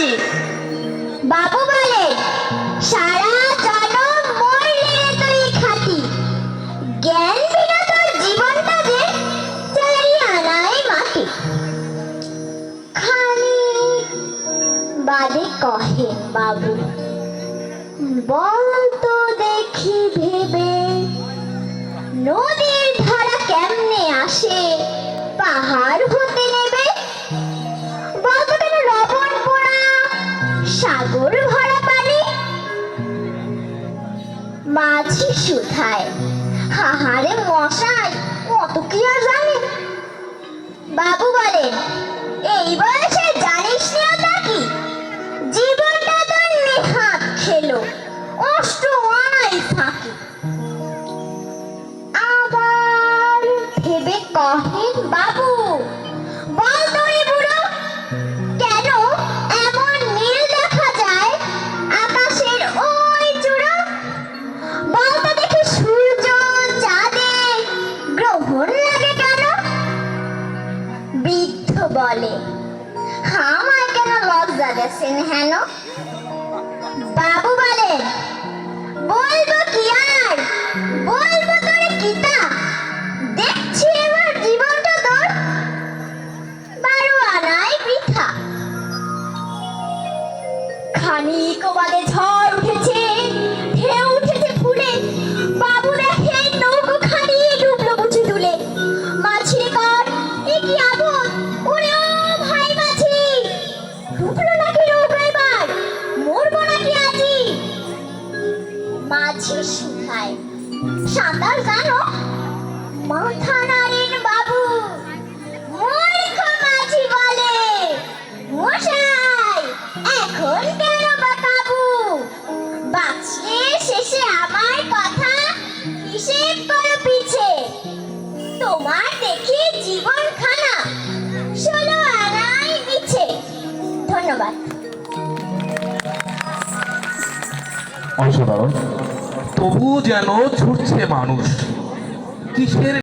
আসে। বাবু বলে, সারা জনম মরলে তুই খাটি, জ্ঞান বিনা তোর জীবনটা যে চারি আনাই মাটি। খানি বাদে কহেন বাবু, বল তো দেখি ভেবে, নদীর ধারা কেমনে আসে পাহাড় হতে নেবে? বলতো কেন লবণ পোড়া সাগর ভরা পানি? মাঝি শুধায়, হাহারে মশাই, অত কি আর জানি? বাবু বলেন, এই বয়সে জানিস না নাকি, জীবনটা তোর নেহাত খেলো, অষ্ট আনাই ফাঁকি। আবার ভেবে কহেন বাবু, বল তোরে বুড়ো, কেন এমন নীল দেখা যায় আকাশের ওই চূড়ো? বল তো দেখি সূর্য চাঁদে গ্রহণ লাগে কেন? বৃদ্ধ বলে, আমায় কেন লজ্জা দেছেন হেন? বাবু বলেন, বলবো কি আর, বলবো তোরে কিতা, দেখছি এবার জীবনটা তোর 12 আনাই বৃথা। খানিক বাদে ঝড় উঠেছে, ঢেউ উঠেছে ফুলে, বাবু দেখে নৌকো খানি ডুবলো বুঝি তুলে। মাছিরে কর, এ কি আপদ, ওরে ও ভাই মাছি, ডুবলো নাকি নৌকো এবার, মরবো নাকি আজি? মাছি শুধায়, সাঁতার জানো? মাথা নাড়েন বাবু। মূর্খ মাছি বলে, মশাই এখন কেন বাঁকাবু, বাঁচলে শেষে আমার কথা হিসেব করো পিছে, তোমার দেখি জীবন খানা 16 আনাই মিছে। ধন্যবাদ। অসাধারণ। তবু যেন ছুটছে মানুষ, কিসের